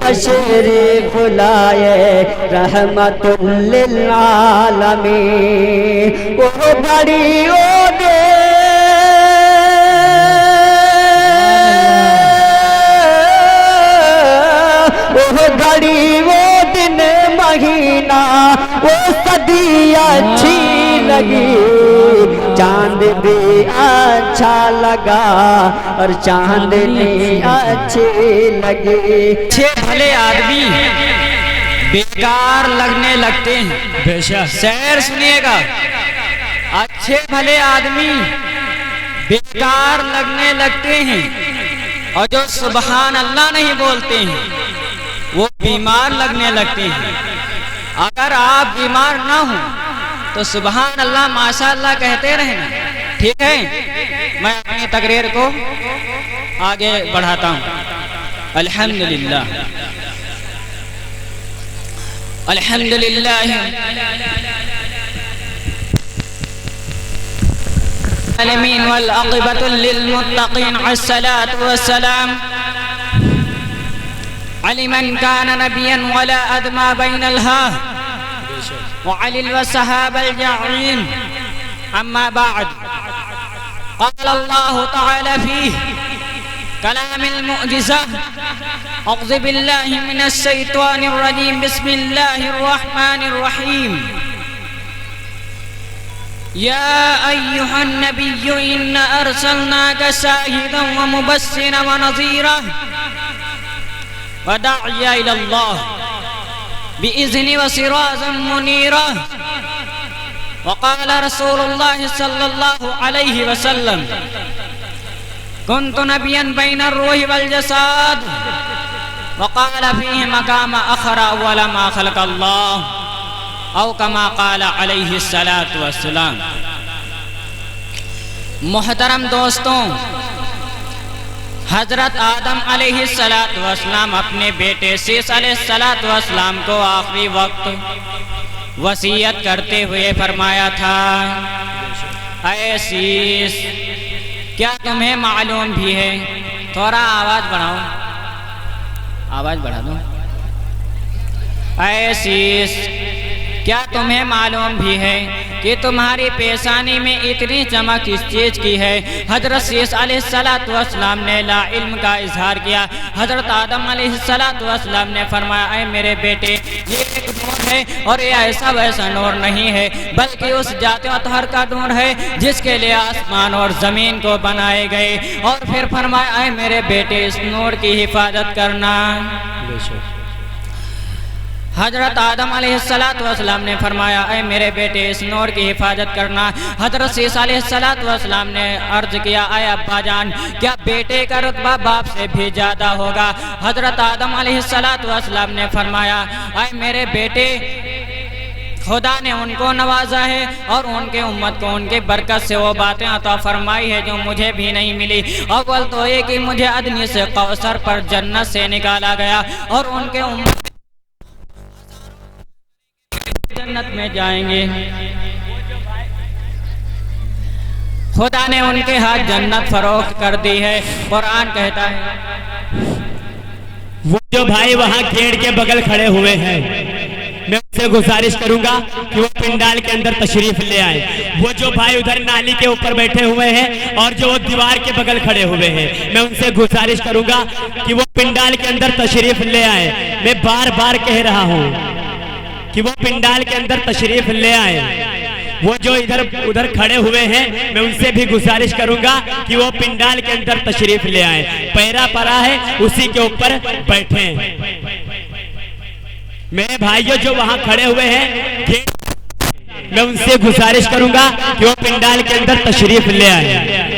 तशरीफ लाए रहमतुल लिल आलमीन। ओ घड़ी ओ दे ओ घड़ी वो दिन महीना वो सदी अच्छी लगी, चांद भी अच्छा लगा और चांदनी अच्छी लगी। अच्छे भले आदमी बेकार लगने लगते हैं। बेशक शेर सुनिएगा, अच्छे भले आदमी बेकार लगने लगते हैं और जो सुबहान अल्लाह नहीं बोलते हैं वो बीमार लगने लगते हैं। अगर आप बीमार ना हो तो सुबहान अल्लाह माशाअल्लाह कहते रहना, ठीक है। मैं अपनी तकरीर को आगे बढ़ाता हूँ। अल्हम्दुलिल्लाह अल्हम्दुलिल्लाह आलमीन वल आक़िबतु लिल मुत्तक़ीन अस्सलातु वस्सलाम अलिमन कान नबियन वला अदमा बैनल हा व अलिल वसहाबल जाईन। अम्मा बाद, क़ाल अल्लाहु तआला फ़ीह कलामिल मुअजिज़ा, अऊज़ु बिल्लाहि मिनश शैतानिर रजीम, बिस्मिल्लाहिर रहमानिर रहीम। या अय्युहन नबिय्यु इन्ना अर्सलनाका शाहिदन व मुबश्शिरन व नज़ीरन व दा'iयन इलल्लाह बिइज़्नि व सिराजन मुनीरा। व क़ाल रसूलुल्लाह सल्लल्लाहु अलैहि वसल्लम कुन्तु नबिय्यन बैनर रूहि वल जसाद। व क़ाल फ़ीहि मक़ाम अख़रा अव्वल मा ख़लक़ल्लाह औ कमा क़ाल अलैहि सलातु वस्सलाम। मोहतरम दोस्तों, हजरत आदम अलैहिस्सलातु वस्सलाम अपने बेटे शीश अलैहिस्सलातु वस्सलाम को आखिरी वक्त वसीयत करते हुए फरमाया था, ऐ शीश, क्या तुम्हें मालूम भी है, थोड़ा आवाज बढ़ाओ, आवाज बढ़ा दो। ऐ शीश, क्या तुम्हें मालूम भी है कि तुम्हारी पेशानी में इतनी चमक किस चीज़ की है। हजरत शीश अलैहिस्सलातु वस्सलाम ने ला इल्म का इजहार किया। हजरत आदम अलैहिस्सलातु वस्सलाम ने फरमाया, ऐ मेरे बेटे, ये एक नूर है और ये ऐसा वैसा नूर नहीं है, बल्कि उस जात अतहर का नूर है जिसके लिए आसमान और ज़मीन को बनाए गए। और फिर फरमाया, ऐ मेरे बेटे, इस नूर की हिफाजत करना। हजरत आदम अलैहिस्सलातु वस्सलाम ने फरमाया, ऐ मेरे बेटे, इस नूर की हिफाजत करना। हजरत शीश अलैहिस्सलातु वस्सलाम ने अर्ज किया, ऐ अब्बा जान, क्या बेटे का रुतबा बाप से भी ज़्यादा होगा। हजरत आदम अलैहिस्सलातु वस्सलाम ने फरमाया, ऐ मेरे बेटे, खुदा ने उनको नवाजा है और उनके उम्मत को उनके बरकत से वो बातें अता फरमाई है जो मुझे भी नहीं मिली। अव्वल तो ये कि मुझे अदनी से कौसर पर जन्नत से निकाला गया और उनके उम्मत जन्नत में जाएंगे। खुदा ने उनके हाथ जन्नत फरोख्त कर दी है। कुरान कहता है, वो जो भाई वहाँ गेट के बगल खड़े हुए हैं, मैं उनसे गुजारिश करूंगा कि वो पिंडाल के अंदर तशरीफ ले आए। वो जो भाई उधर नाली के ऊपर बैठे हुए हैं और जो दीवार के बगल खड़े हुए हैं, मैं उनसे गुजारिश करूंगा कि वो पिंडाल के अंदर तशरीफ ले आए। मैं बार बार कह रहा हूँ कि वो पिंडाल के अंदर तशरीफ ले आए। वो जो इधर उधर खड़े हुए हैं, मैं उनसे भी गुजारिश करूंगा कि वो पिंडाल के अंदर तशरीफ ले आए। पैरा पड़ा है, उसी के ऊपर बैठे। मेरे भाइयों जो वहां खड़े हुए हैं, मैं उनसे गुजारिश करूंगा कि वो पिंडाल के अंदर तशरीफ ले आए।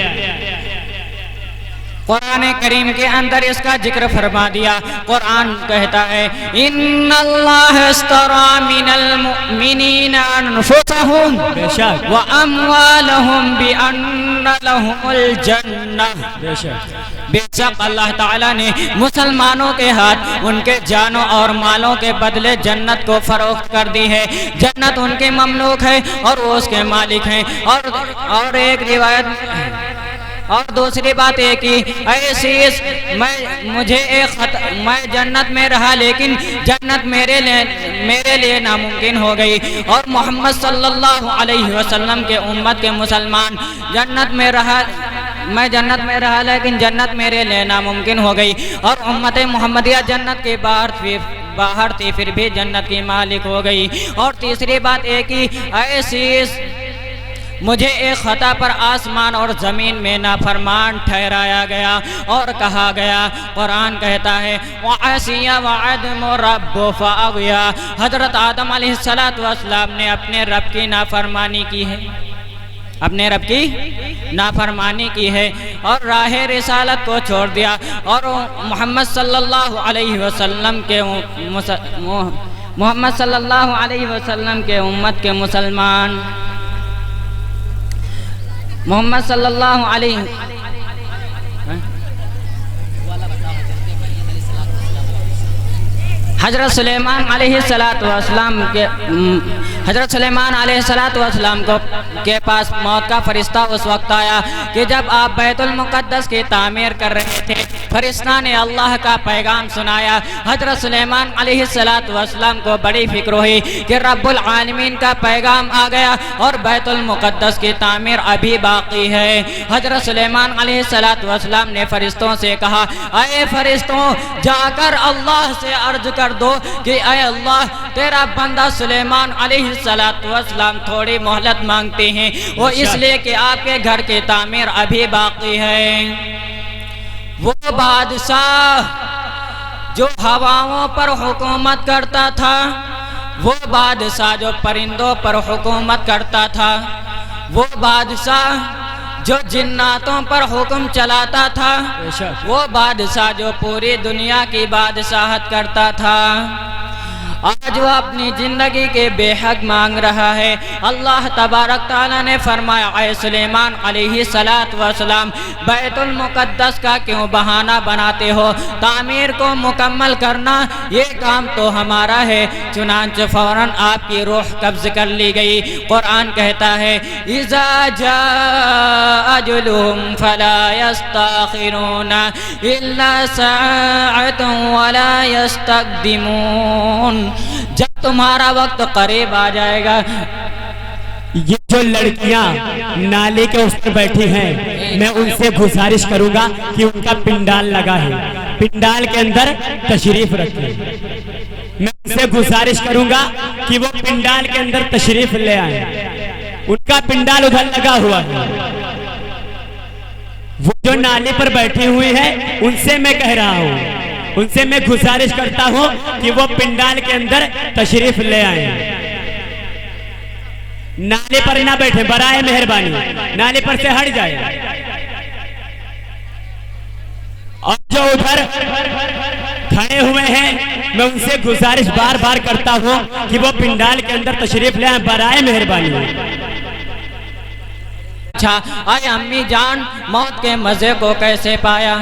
कुरान करीम के अंदर इसका जिक्र फरमा दिया। कुरान कहता है, इन्नल्लाह इस्तरा मिनल मुमिनीना अनफुसहुम व अमवालहुम बिअन्ना लहुमुल जन्नह। बेशक अल्लाह ताला ने मुसलमानों के हाथ उनके जानों और मालों के बदले जन्नत को फरोख्त कर दी है। जन्नत उनके ममलूक है और वो उसके मालिक हैं। और एक रिवायत और दूसरी बात है कि ऐसी मैं जन्नत में रहा लेकिन जन्नत मेरे लिए नामुमकिन हो गई। और मोहम्मद सल्लल्लाहु अलैहि वसल्लम के उम्मत के मुसलमान मैं जन्नत में रहा लेकिन जन्नत मेरे लिए नामुमकिन हो गई। और उम्मत मुहम्मदिया जन्नत के बाहर थी फिर भी जन्नत की मालिक हो गई। और तीसरी बात है कि ऐसी मुझे एक खता पर आसमान और ज़मीन में नाफरमान ठहराया गया और कहा गया। कुरान कहता है हज़रत आदम अलैहिस्सलाम ने अपने रब की नाफरमानी की है, अपने रब की नाफरमानी की है और राह रिसालत को छोड़ दिया। और मोहम्मद सल्लल्लाहु अलैहि वसल्लम के उम्मत के मुसलमान मोहम्मद सल्लल्लाहु अलैहि हज़रत सुलेमान अलैहिस्सलाम के पास मौत का फरिश्ता उस वक्त आया कि जब आप बैतुल मुक़द्दस की तामीर कर रहे थे। फरिश्ता ने अल्लाह का पैगाम सुनाया। हज़रत सुलेमान अलैहिस्सलाम को बड़ी फिक्र हुई कि रब्बुल आलमीन का पैगाम आ गया और बैतुल मुक़द्दस की तामीर अभी बाकी है। हज़रत सुलेमान अलैहिस्सलाम ने फरिश्तों से कहा, अये फरिश्तों, जाकर अल्लाह से अर्ज कर दो कि अय अल्लाह, तेरा बंदा सुलेमान अलैहिस्सलाम थोड़ी मोहलत मांगते हैं, वो इसलिए कि आपके घर की तामीर अभी बाकी है। वो बादशाह जो हवाओं पर हुकूमत करता था, वो बादशाह जो परिंदों पर हुकूमत करता था, वो बादशाह जो जिन्नातों पर हुक्म चलाता था, वो बादशाह जो पूरी दुनिया की बादशाहत करता था, आज वो अपनी जिंदगी के बेहक मांग रहा है। अल्लाह तबारक ताला ने फरमाया, ऐ सुलेमान अलैहिस्सलाम, बैतुल मुक़द्दस का क्यों बहाना बनाते हो? तामीर को मुकम्मल करना ये काम तो हमारा है। चुनांचे फौरन आपकी रूह कब्ज़ कर ली गई। कुरान कहता है, इज़ा जाअ अजलुहुम फला यस्तखिरून इल्ला साअतन वला यस्तक़दिमून। जब तुम्हारा वक्त करीब आ जाएगा, ये जो लड़कियां नाले के उस पर बैठी हैं, मैं उनसे गुजारिश करूंगा कि उनका पिंडाल लगा है, पिंडाल के अंदर तशरीफ रखें। मैं उनसे गुजारिश करूंगा कि वो पिंडाल के अंदर तशरीफ ले आए। उनका पिंडाल उधर लगा हुआ है। वो जो नाले पर बैठी हुई है, उनसे मैं कह रहा हूँ, उनसे मैं गुजारिश करता हूं कि वो पिंडाल के अंदर तशरीफ ले आए। नाले पर ना बैठे, बराए मेहरबानी, नाले पर से हट जाए। और जो उधर खड़े हुए हैं, मैं उनसे गुजारिश बार बार करता हूं कि वो पिंडाल के अंदर तशरीफ ले आए, बराए मेहरबानी। अच्छा, आए अम्मी जान, मौत के मजे को कैसे पाया?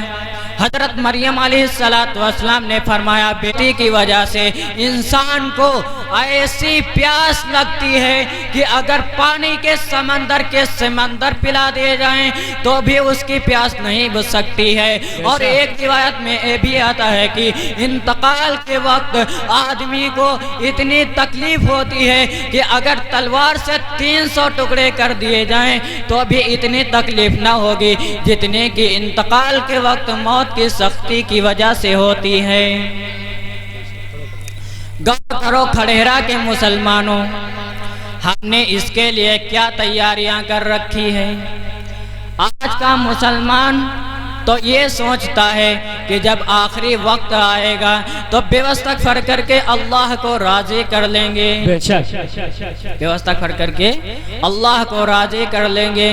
हज़रत मरियम अलैहिस्सलाम ने फरमाया, बेटी की वजह से इंसान को ऐसी प्यास लगती है कि अगर पानी के समंदर पिला दिए जाएं तो भी उसकी प्यास नहीं बुझ सकती है। और एक रिवायत में ये भी आता है कि इंतकाल के वक्त आदमी को इतनी तकलीफ होती है कि अगर तलवार से 300 टुकड़े कर दिए जाएं तो भी इतनी तकलीफ ना होगी जितने कि इंतकाल के वक्त मौत की सख्ती की वजह से होती है। गौर करो खड़ेरा के मुसलमानों, हमने इसके लिए क्या तैयारियां कर रखी है। आज का मुसलमान तो ये सोचता है कि जब आखिरी वक्त आएगा तो व्यवस्था कर करके अल्लाह को राजी कर लेंगे, व्यवस्था कर करके अल्लाह को राजी कर लेंगे।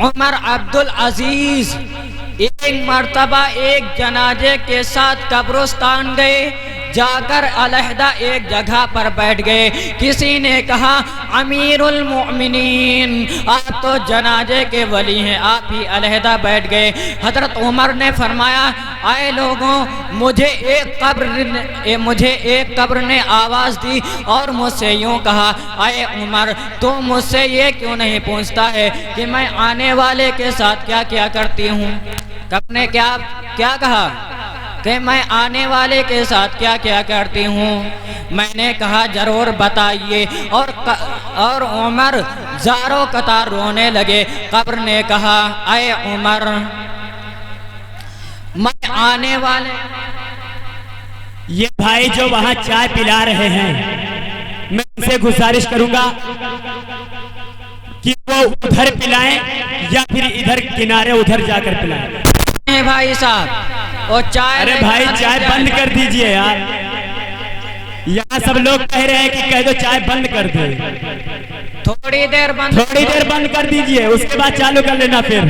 उमर अब्दुल अजीज एक मर्तबा एक जनाजे के साथ कब्रिस्तान गए। जाकर अलहदा एक जगह पर बैठ गए। किसी ने कहा अमीरुल मोमिनीन, आप तो जनाजे के वली हैं, आप ही अलहदा बैठ गए। हजरत उमर ने फरमाया, आए लोगों, मुझे एक कब्र ने आवाज़ दी और मुझसे यूँ कहा, आए उमर, तू मुझसे ये क्यों नहीं पूछता है कि मैं आने वाले के साथ क्या क्या करती हूँ। कब्र ने क्या कहा कि मैं आने वाले के साथ क्या क्या करती हूँ। मैंने कहा जरूर बताइए, और उमर ज़ारो कतार रोने लगे। कब्र ने कहा, आए उमर, मैं आने वाले। ये भाई जो वहां चाय पिला रहे हैं, मैं उनसे गुजारिश करूंगा कि वो उधर पिलाएं या फिर इधर किनारे उधर जाकर पिलाएं। भाई साहब, और चाय, अरे भाई चाय बंद कर दीजिए यार, यहाँ सब लोग कह रहे हैं कि कह दो चाय बंद कर दो। थोड़ी देर बंद कर दीजिए, उसके बाद चालू कर लेना फिर।